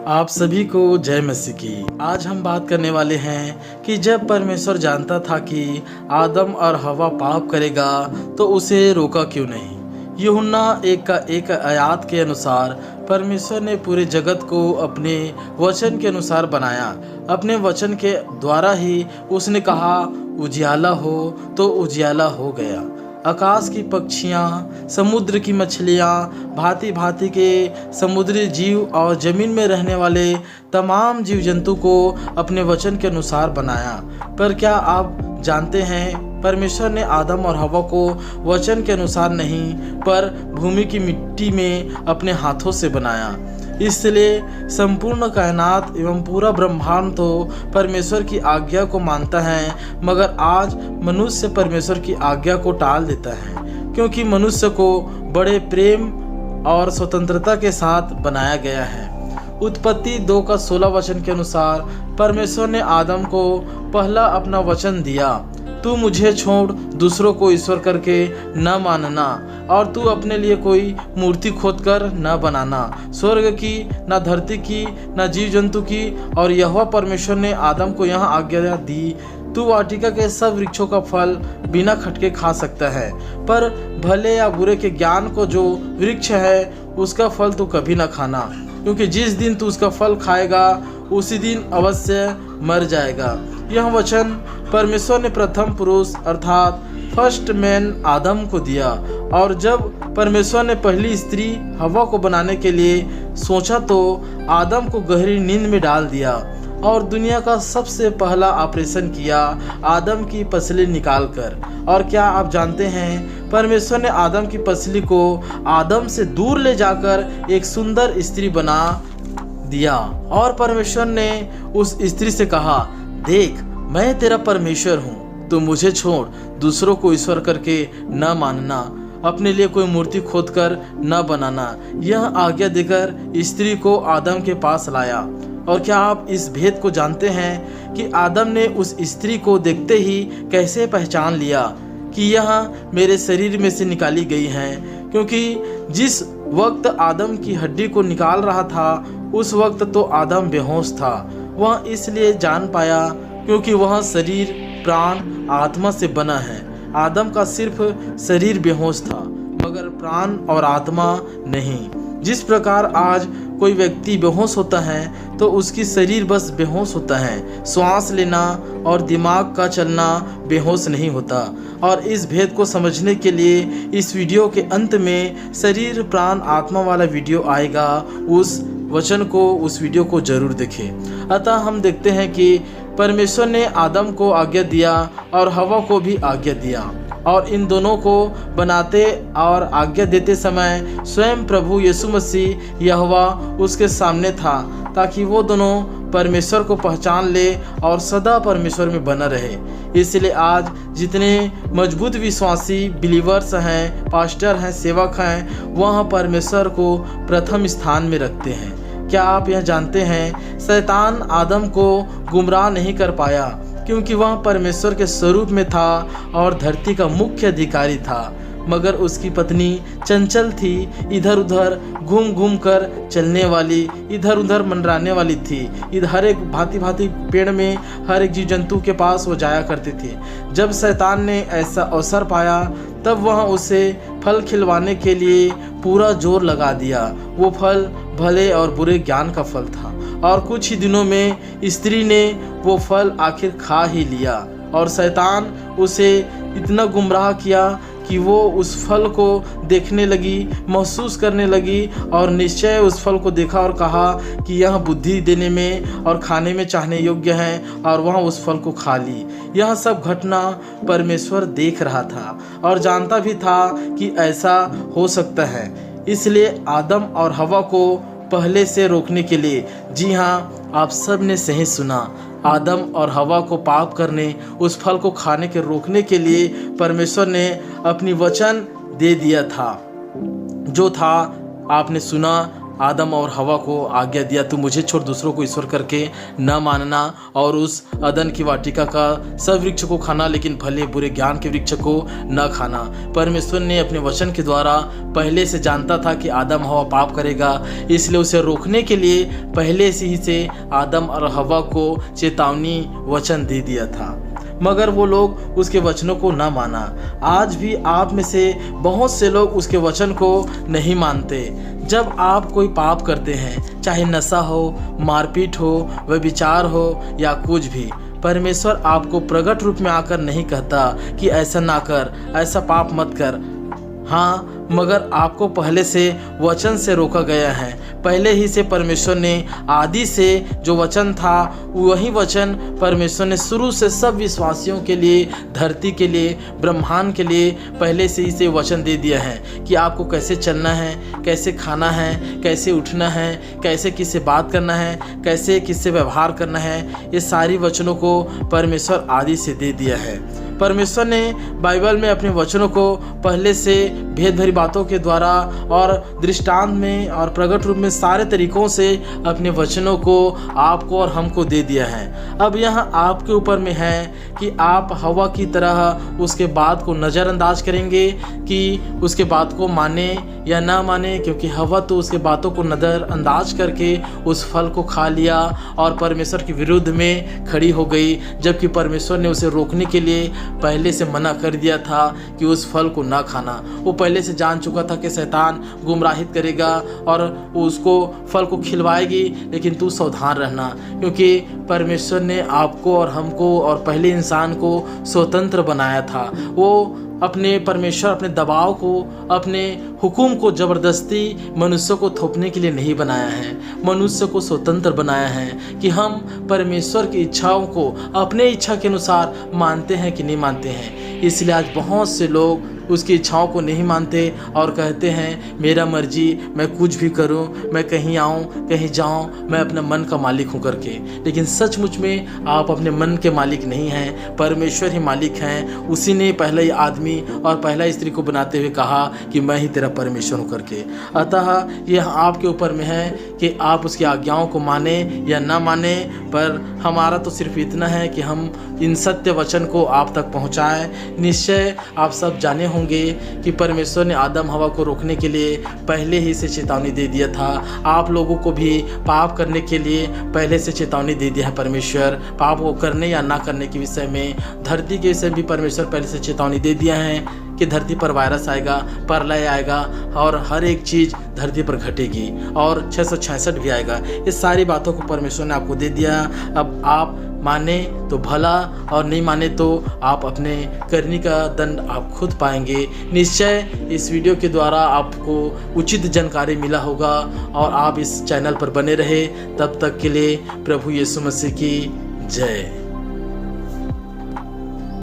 आप सभी को जय मसीह की। आज हम बात करने वाले हैं कि जब परमेश्वर जानता था कि आदम और हवा पाप करेगा तो उसे रोका क्यों नहीं। यूहन्ना 1 आयत के अनुसार परमेश्वर ने पूरे जगत को अपने वचन के अनुसार बनाया। अपने वचन के द्वारा ही उसने कहा उजियाला हो तो उजियाला हो गया। आकाश की पक्षियाँ, समुद्र की मछलियाँ, भांति भांति के समुद्री जीव और ज़मीन में रहने वाले तमाम जीव जंतु को अपने वचन के अनुसार बनाया। पर क्या आप जानते हैं परमेश्वर ने आदम और हवा को वचन के अनुसार नहीं पर भूमि की मिट्टी में अपने हाथों से बनाया। इसलिए संपूर्ण कायनात एवं पूरा ब्रह्मांड तो परमेश्वर की आज्ञा को मानता है, मगर आज मनुष्य परमेश्वर की आज्ञा को टाल देता है, क्योंकि मनुष्य को बड़े प्रेम और स्वतंत्रता के साथ बनाया गया है। उत्पत्ति 2:16 के अनुसार परमेश्वर ने आदम को पहला अपना वचन दिया, तू मुझे छोड़ दूसरों को ईश्वर करके न मानना और तू अपने लिए कोई मूर्ति खोद कर न बनाना, स्वर्ग की न धरती की न जीव जंतु की। और यहोवा परमेश्वर ने आदम को यह आज्ञा दी, तू वाटिका के सब वृक्षों का फल बिना खटके खा सकता है, पर भले या बुरे के ज्ञान को जो वृक्ष है उसका फल तू कभी न खाना, क्योंकि जिस दिन तू उसका फल खाएगा उसी दिन अवश्य मर जाएगा। यह वचन परमेश्वर ने प्रथम पुरुष अर्थात फर्स्ट मैन आदम को दिया। और जब परमेश्वर ने पहली स्त्री हवा को बनाने के लिए सोचा तो आदम को गहरी नींद में डाल दिया और दुनिया का सबसे पहला ऑपरेशन किया आदम की पसली निकालकर। और क्या आप जानते हैं परमेश्वर ने आदम की पसली को आदम से दूर ले जाकर एक सुंदर स्त्री बना दिया। और परमेश्वर ने उस स्त्री से कहा, देख मैं तेरा परमेश्वर हूँ, तो मुझे छोड़ दूसरों को ईश्वर करके न मानना, अपने लिए कोई मूर्ति खोद कर न बनाना। यह आज्ञा देकर स्त्री को आदम के पास लाया। और क्या आप इस भेद को जानते हैं कि आदम ने उस स्त्री को देखते ही कैसे पहचान लिया कि यह मेरे शरीर में से निकाली गई है, क्योंकि जिस वक्त आदम की हड्डी को निकाल रहा था उस वक्त तो आदम बेहोश था। वह इसलिए जान पाया क्योंकि वह शरीर प्राण आत्मा से बना है। आदम का सिर्फ शरीर बेहोश था मगर प्राण और आत्मा नहीं। जिस प्रकार आज कोई व्यक्ति बेहोश होता है तो उसकी शरीर बस बेहोश होता है, श्वास लेना और दिमाग का चलना बेहोश नहीं होता। और इस भेद को समझने के लिए इस वीडियो के अंत में शरीर प्राण आत्मा वाला वीडियो आएगा, उस वचन को उस वीडियो को जरूर देखें। अतः हम देखते हैं कि परमेश्वर ने आदम को आज्ञा दिया और हवा को भी आज्ञा दिया, और इन दोनों को बनाते और आज्ञा देते समय स्वयं प्रभु यीशु मसीह यहोवा उसके सामने था, ताकि वो दोनों परमेश्वर को पहचान ले और सदा परमेश्वर में बना रहे। इसलिए आज जितने मजबूत विश्वासी बिलीवर्स हैं, पास्टर हैं, सेवक हैं, वह परमेश्वर को प्रथम स्थान में रखते हैं। क्या आप यह जानते हैं शैतान आदम को गुमराह नहीं कर पाया, क्योंकि वह परमेश्वर के स्वरूप में था और धरती का मुख्य अधिकारी था, मगर उसकी पत्नी चंचल थी, इधर उधर घूम घूम कर चलने वाली, इधर उधर मंडराने वाली थी। इधर हर एक भांति भांति पेड़ में हर एक जीव जंतु के पास वो जाया करती थी। जब शैतान ने ऐसा अवसर पाया तब वह उसे फल खिलवाने के लिए पूरा जोर लगा दिया। वो फल भले और बुरे ज्ञान का फल था, और कुछ ही दिनों में स्त्री ने वो फल आखिर खा ही लिया। और शैतान उसे इतना गुमराह किया कि वो उस फल को देखने लगी, महसूस करने लगी, और निश्चय उस फल को देखा और कहा कि यह बुद्धि देने में और खाने में चाहने योग्य है, और वह उस फल को खा ली। यह सब घटना परमेश्वर देख रहा था और जानता भी था कि ऐसा हो सकता है। इसलिए आदम और हवा को पहले से रोकने के लिए, जी हाँ आप सब ने सही सुना, आदम और हवा को पाप करने, उस फल को खाने के रोकने के लिए परमेश्वर ने अपनी वचन दे दिया था। जो था आपने सुना, आदम और हवा को आज्ञा दिया, तू मुझे छोड़ दूसरों को ईश्वर करके न मानना और उस अदन की वाटिका का सब वृक्ष को खाना, लेकिन भले बुरे ज्ञान के वृक्ष को न खाना। परमेश्वर ने अपने वचन के द्वारा पहले से जानता था कि आदम हवा पाप करेगा, इसलिए उसे रोकने के लिए पहले से ही से आदम और हवा को चेतावनी वचन दे दिया था, मगर वो लोग उसके वचनों को न माना। आज भी आप में से बहुत से लोग उसके वचन को नहीं मानते। जब आप कोई पाप करते हैं, चाहे नशा हो, मारपीट हो, व्यभिचार हो या कुछ भी, परमेश्वर आपको प्रकट रूप में आकर नहीं कहता कि ऐसा ना कर, ऐसा पाप मत कर। हाँ, मगर आपको पहले से वचन से रोका गया है। पहले ही से परमेश्वर ने आदि से जो वचन था, वही वचन परमेश्वर ने शुरू से सब विश्वासियों के लिए, धरती के लिए, ब्रह्मांड के लिए पहले से ही से वचन दे दिया है कि आपको कैसे चलना है, कैसे खाना है, कैसे उठना है, कैसे किससे बात करना है, कैसे किससे व्यवहार करना है। ये सारी वचनों को परमेश्वर आदि से दे दिया है। परमेश्वर ने बाइबल में अपने वचनों को पहले से भेद भरी बातों के द्वारा और दृष्टांत में और प्रकट रूप में सारे तरीकों से अपने वचनों को आपको और हमको दे दिया है। अब यहाँ आपके ऊपर में है कि आप हवा की तरह उसके बात को नज़रअंदाज करेंगे कि उसके बात को माने या ना माने, क्योंकि हवा तो उसके बातों को नज़रअंदाज करके उस फल को खा लिया और परमेश्वर के विरुद्ध में खड़ी हो गई, जबकि परमेश्वर ने उसे रोकने के लिए पहले से मना कर दिया था कि उस फल को ना खाना। वो पहले से जान चुका था कि शैतान गुमराहित करेगा और उसको फल को खिलवाएगी, लेकिन तू सावधान रहना, क्योंकि परमेश्वर ने आपको और हमको और पहले इंसान को स्वतंत्र बनाया था। वो अपने परमेश्वर अपने दबाव को, अपने हुक्म को ज़बरदस्ती मनुष्य को थोपने के लिए नहीं बनाया है। मनुष्य को स्वतंत्र बनाया है कि हम परमेश्वर की इच्छाओं को अपने इच्छा के अनुसार मानते हैं कि नहीं मानते हैं। इसलिए आज बहुत से लोग उसकी इच्छाओं को नहीं मानते और कहते हैं मेरा मर्जी, मैं कुछ भी करूं, मैं कहीं आऊं, कहीं जाऊं, मैं अपने मन का मालिक हूं करके। लेकिन सचमुच में आप अपने मन के मालिक नहीं हैं, परमेश्वर ही मालिक हैं। उसी ने पहले ही आदमी और पहला स्त्री को बनाते हुए कहा कि मैं ही तेरा परमेश्वर हूं करके। अतः यह आपके ऊपर में है कि आप उसकी आज्ञाओं को माने या ना माने, पर हमारा तो सिर्फ इतना है कि हम इन सत्य वचन को आप तक पहुँचाएँ। निश्चय आप सब जाने होंगे कि परमेश्वर ने आदम हवा को रोकने के लिए पहले ही से चेतावनी दे दिया था। आप लोगों को भी पाप करने के लिए पहले से चेतावनी दे दिया है परमेश्वर। पाप को करने या ना करने के विषय में, धरती के विषय भी परमेश्वर पहले से चेतावनी दे दिया है कि धरती पर वायरस आएगा, प्रलय आएगा और हर एक चीज़ धरती पर घटेगी और 666 भी आएगा। इस सारी बातों को परमेश्वर ने आपको दे दिया। अब आप माने तो भला और नहीं माने तो आप अपने करनी का दंड आप खुद पाएंगे। निश्चय इस वीडियो के द्वारा आपको उचित जानकारी मिला होगा और आप इस चैनल पर बने रहे। तब तक के लिए प्रभु यीशु मसीह की जय।